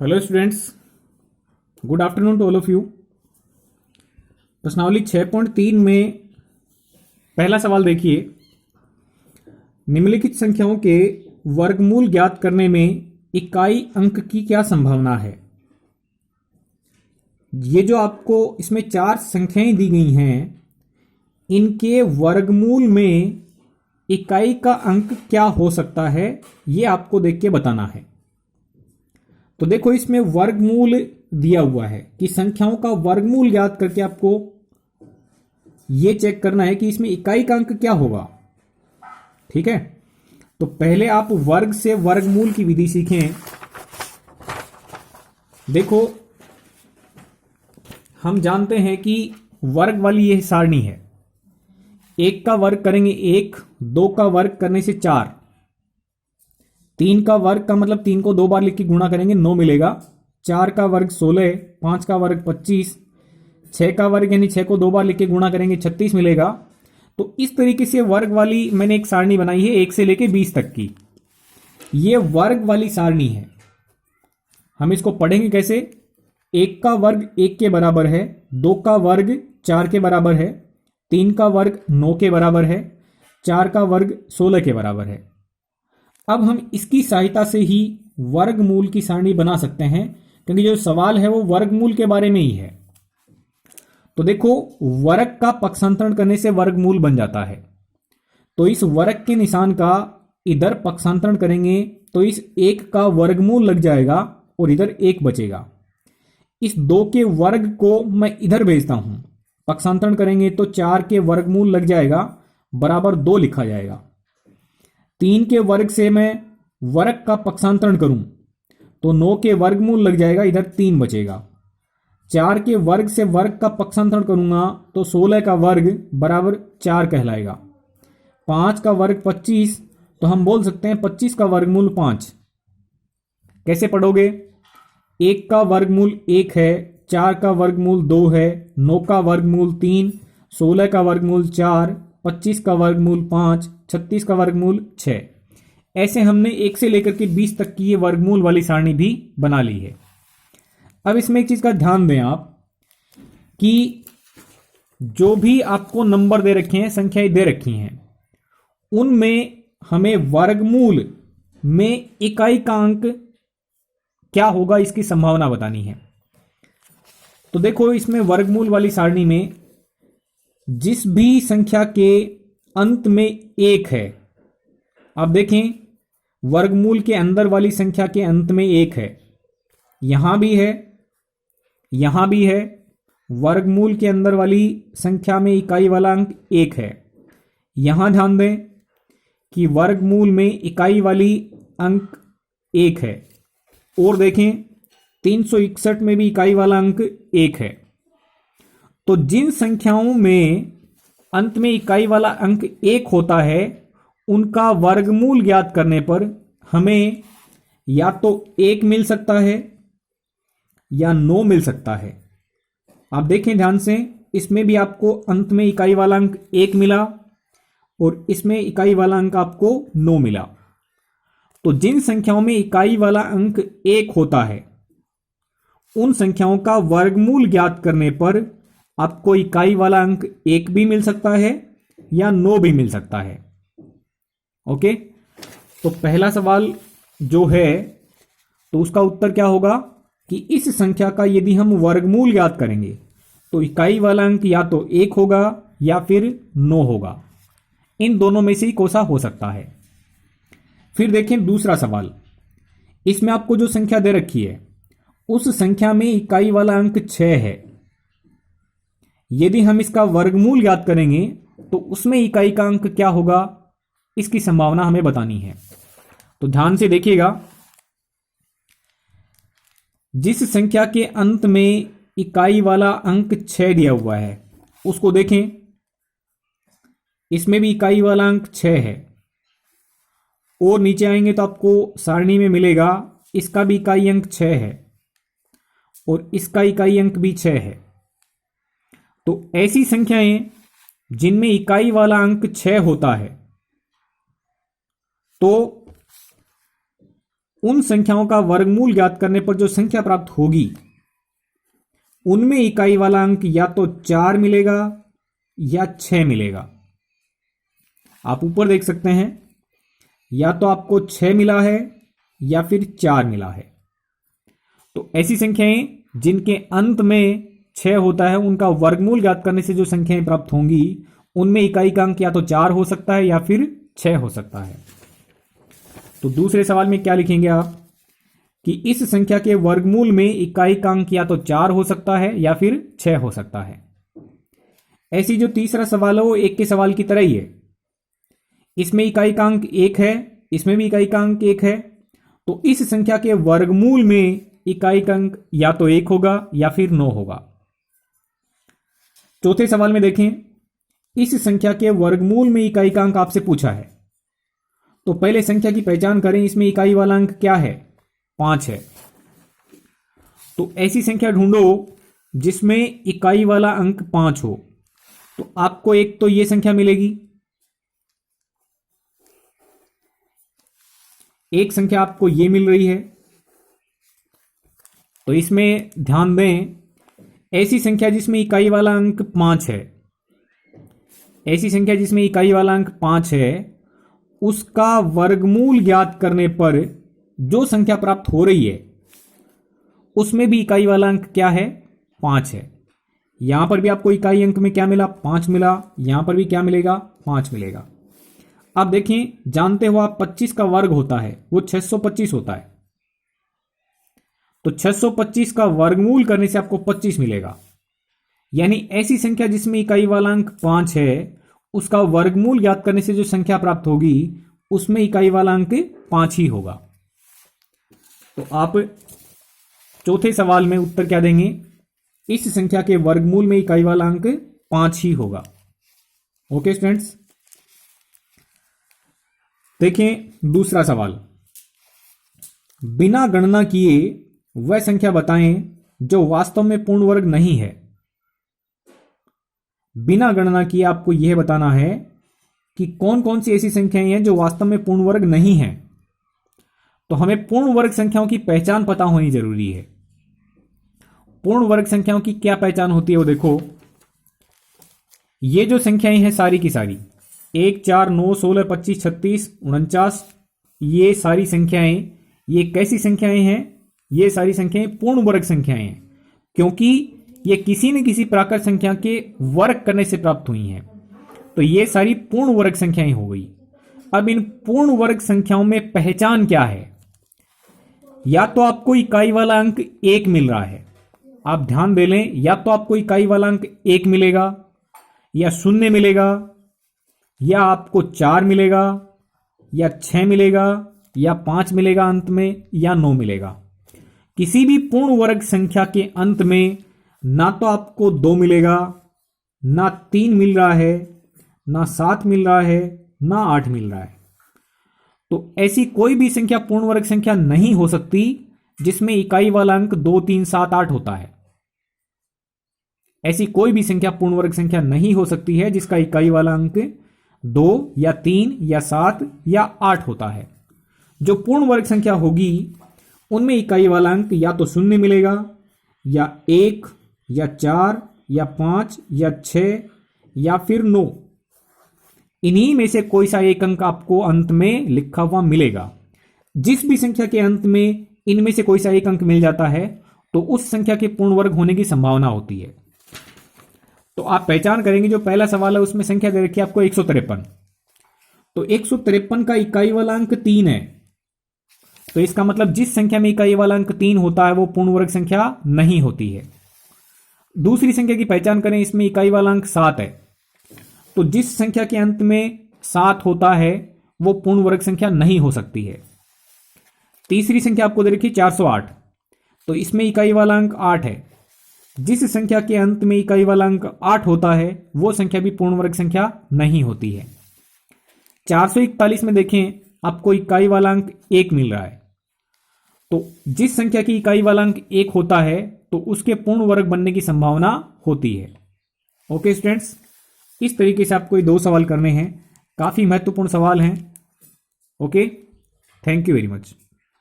Hello students, good afternoon to all of you. प्रश्नावली 6.3 में पहला सवाल देखिए। निम्नलिखित संख्याओं के वर्गमूल ज्ञात करने में इकाई अंक की क्या संभावना है। ये जो आपको इसमें चार संख्याएं दी गई हैं, इनके वर्गमूल में इकाई का अंक क्या हो सकता है, ये आपको देख के बताना है। तो देखो, इसमें वर्गमूल दिया हुआ है कि संख्याओं का वर्गमूल ज्ञात करके आपको यह चेक करना है कि इसमें इकाई का अंक क्या होगा। ठीक है, तो पहले आप वर्ग से वर्गमूल की विधि सीखें। देखो, हम जानते हैं कि वर्ग वाली यह सारणी है। एक का वर्ग करेंगे 1, 2 का वर्ग करने से 4, 3 का वर्ग का मतलब 3 को 2 बार लिख के गुणा करेंगे 9 मिलेगा, 4 का वर्ग 16, 5 का वर्ग 25, 6 का वर्ग यानी 6 को 2 बार लिख के गुणा करेंगे 36 मिलेगा। तो इस तरीके से वर्ग वाली मैंने एक सारणी बनाई है 1 से लेके 20 तक की। ये वर्ग वाली सारणी है। हम इसको पढ़ेंगे कैसे। 1 का वर्ग 1 के बराबर है, 2 का वर्ग 4 के बराबर है, 3 का वर्ग 9 के बराबर है, 4 का वर्ग 16 के बराबर है। अब हम इसकी सहायता से ही वर्गमूल की सारणी बना सकते हैं, क्योंकि जो सवाल है वो वर्गमूल के बारे में ही है। तो देखो, वर्ग का पक्षांतरण करने से वर्गमूल बन जाता है। तो इस वर्ग के निशान का इधर पक्षांतरण करेंगे तो इस 1 का वर्गमूल लग जाएगा और इधर 1 बचेगा। इस 2 के वर्ग को मैं इधर भेजता हूं, पक्षांतरण करेंगे तो 4 के वर्गमूल लग जाएगा, बराबर 2 लिखा जाएगा। 3 के वर्ग से मैं वर्ग का पक्षांतरण करूं तो 9 के वर्गमूल लग जाएगा, इधर 3 बचेगा। 4 के वर्ग से वर्ग का पक्षांतरण करूंगा तो 16 का वर्ग बराबर 4 कहलाएगा। 5 का वर्ग 25, तो हम बोल सकते हैं 25 का वर्गमूल 5। कैसे पढ़ोगे। 1 का वर्गमूल 1 है, 4 का वर्गमूल 2 है, 9 का वर्गमूल 3, 16 का वर्गमूल 4, 25 का वर्गमूल 5, 36 का वर्गमूल 6। ऐसे हमने 1 से लेकर के 20 तक की ये वर्गमूल वाली सारणी भी बना ली है। अब इसमें एक चीज का ध्यान दें आप कि जो भी आपको नंबर दे रखे हैं, संख्याएं दे रखी हैं, उनमें हमें वर्गमूल में इकाई का अंक क्या होगा इसकी संभावना बतानी है। तो देखो, इसमें वर्गमूल वाली सारणी में जिस भी संख्या के अंत में 1 है, आप देखें वर्गमूल के अंदर वाली संख्या के अंत में 1 है, यहां भी है, यहां भी है। वर्गमूल के अंदर वाली संख्या में इकाई वाला अंक 1 है। यहां ध्यान दें कि वर्गमूल में इकाई वाली अंक 1 है। और देखें 361 में भी इकाई वाला अंक 1 है। तो जिन संख्याओं में अंत में इकाई वाला अंक 1 होता है, उनका वर्गमूल ज्ञात करने पर हमें या तो 1 मिल सकता है या 9 मिल सकता है। आप देखें ध्यान से, इसमें भी आपको अंत में इकाई वाला अंक 1 मिला और इसमें इकाई वाला अंक आपको 9 मिला। तो जिन संख्याओं में इकाई वाला अंक 1 होता है, उन संख्याओं का वर्गमूल ज्ञात करने पर आपको इकाई वाला अंक 1 भी मिल सकता है या 9 भी मिल सकता है। ओके, तो पहला सवाल जो है तो उसका उत्तर क्या होगा कि इस संख्या का यदि हम वर्गमूल ज्ञात करेंगे तो इकाई वाला अंक या तो 1 होगा या फिर 9 होगा। इन दोनों में से ही कोई सा हो सकता है। फिर देखें दूसरा सवाल। इसमें आपको जो संख्या दे रखी है, उस संख्या में इकाई वाला अंक 6 है। यदि हम इसका वर्गमूल ज्ञात करेंगे तो उसमें इकाई का अंक क्या होगा, इसकी संभावना हमें बतानी है। तो ध्यान से देखिएगा, जिस संख्या के अंत में इकाई वाला अंक 6 दिया हुआ है उसको देखें। इसमें भी इकाई वाला अंक 6 है। और नीचे आएंगे तो आपको सारणी में मिलेगा इसका भी इकाई अंक 6 है और इसका इकाई अंक भी 6 है। तो ऐसी संख्याएं जिनमें इकाई वाला अंक 6 होता है, तो उन संख्याओं का वर्गमूल ज्ञात करने पर जो संख्या प्राप्त होगी उनमें इकाई वाला अंक या तो 4 मिलेगा या 6 मिलेगा। आप ऊपर देख सकते हैं, या तो आपको 6 मिला है या फिर 4 मिला है। तो ऐसी संख्याएं जिनके अंत में 6 होता है उनका वर्गमूल ज्ञात करने से जो संख्याएं प्राप्त होंगी उनमें इकाई का अंक या तो 4 हो सकता है या फिर 6 हो सकता है। तो दूसरे सवाल में क्या लिखेंगे आप कि इस संख्या के वर्गमूल में इकाई का अंक या तो 4 हो सकता है या फिर 6 हो सकता है। ऐसी जो तीसरा सवाल है वो एक के सवाल की तरह ही है। इसमें इकाई का अंक 1 है, इसमें भी इकाई का अंक 1 है। तो इस संख्या के वर्गमूल में इकाई का अंक या तो 1 होगा या फिर 9 होगा। चौथे सवाल में देखें, इस संख्या के वर्गमूल में इकाई का अंक आपसे पूछा है। तो पहले संख्या की पहचान करें, इसमें इकाई वाला अंक क्या है? 5 है। तो ऐसी संख्या ढूंढो जिसमें इकाई वाला अंक 5 हो। तो आपको एक तो यह संख्या मिलेगी, एक संख्या आपको यह मिल रही है। तो इसमें ध्यान दें, ऐसी संख्या जिसमें इकाई वाला अंक 5 है, ऐसी संख्या जिसमें इकाई वाला अंक 5 है, उसका वर्गमूल ज्ञात करने पर जो संख्या प्राप्त हो रही है उसमें भी इकाई वाला अंक क्या है? 5 है। यहां पर भी आपको इकाई अंक में क्या मिला? 5 मिला। यहां पर भी क्या मिलेगा? 5 मिलेगा। अब देखें, जानते हो आप 25 का वर्ग होता है वो 625 होता है। तो 625 का वर्गमूल करने से आपको 25 मिलेगा। यानी ऐसी संख्या जिसमें इकाई वाला अंक 5 है उसका वर्गमूल ज्ञात करने से जो संख्या प्राप्त होगी उसमें इकाई वाला अंक 5 ही होगा। तो आप चौथे सवाल में उत्तर क्या देंगे? इस संख्या के वर्गमूल में इकाई वाला अंक 5 ही होगा। ओके स्टूडेंट्स, देखें दूसरा सवाल। बिना गणना किए वह संख्या बताएं जो वास्तव में पूर्ण वर्ग नहीं है। बिना गणना किए आपको यह बताना है कि कौन कौन सी ऐसी संख्याएं हैं जो वास्तव में पूर्ण वर्ग नहीं है। तो हमें पूर्ण वर्ग संख्याओं की पहचान पता होनी जरूरी है। पूर्ण वर्ग संख्याओं की क्या पहचान होती है वो देखो। ये जो संख्याएं हैं सारी की सारी 1, 4, 9, 16, 25, 36, 49, ये सारी संख्याएं, ये कैसी संख्याएं हैं? ये सारी संख्याएं पूर्ण वर्ग संख्याएं हैं, क्योंकि ये किसी न किसी प्राकृत संख्या के वर्ग करने से प्राप्त हुई हैं। तो ये सारी पूर्ण वर्ग संख्याएं हो गई। अब इन पूर्ण वर्ग संख्याओं में पहचान क्या है? या तो आपको इकाई वाला अंक 1 मिल रहा है, आप ध्यान दे लें, या तो आपको इकाई वाला अंक 1 मिलेगा या 0 मिलेगा, या आपको 4 मिलेगा या 6 मिलेगा या 5 मिलेगा अंत में, या 9 मिलेगा। किसी भी पूर्ण वर्ग संख्या के अंत में ना तो आपको 2 मिलेगा, ना 3 मिल रहा है, ना 7 मिल रहा है, ना 8 मिल रहा है। तो ऐसी कोई भी संख्या पूर्ण वर्ग संख्या नहीं हो सकती जिसमें इकाई वाला अंक 2, 3, 7, 8 होता है। ऐसी कोई भी संख्या पूर्ण वर्ग संख्या नहीं हो सकती है जिसका इकाई वाला अंक 2 या 3 या 7 या 8 होता है। जो पूर्ण वर्ग संख्या होगी उनमें इकाई वाला अंक या तो 0 मिलेगा, या 1 या 4 या 5 या 6 या फिर 9। इन्हीं में से कोई सा एक अंक आपको अंत में लिखा हुआ मिलेगा। जिस भी संख्या के अंत में इनमें से कोई सा एक अंक मिल जाता है तो उस संख्या के पूर्ण वर्ग होने की संभावना होती है। तो आप पहचान करेंगे, जो पहला सवाल है उसमें संख्या दे रखी है आपको 153। तो 153 का इकाई वाला अंक 3 है। तो इसका मतलब जिस संख्या में इकाई वाला अंक 3 होता है वो पूर्ण वर्ग संख्या नहीं होती है। दूसरी संख्या की पहचान करें, इसमें इकाई वाला अंक 7 है। तो जिस संख्या के अंत में 7 होता है वो पूर्ण वर्ग संख्या नहीं हो सकती है। तीसरी संख्या आपको दे रखी 408। तो इसमें इकाई वाला अंक 8 है। जिस संख्या के अंत में इकाई वाला अंक 8 होता है वो संख्या भी पूर्ण वर्ग संख्या नहीं होती है। 441 में देखें, आपको इकाई वाला अंक 1 मिल रहा है। तो जिस संख्या की इकाई वाला अंक 1 होता है तो उसके पूर्ण वर्ग बनने की संभावना होती है। ओके स्टूडेंट्स, इस तरीके से आपको ये 2 सवाल करने हैं। काफी महत्वपूर्ण सवाल हैं। Okay, thank you very much.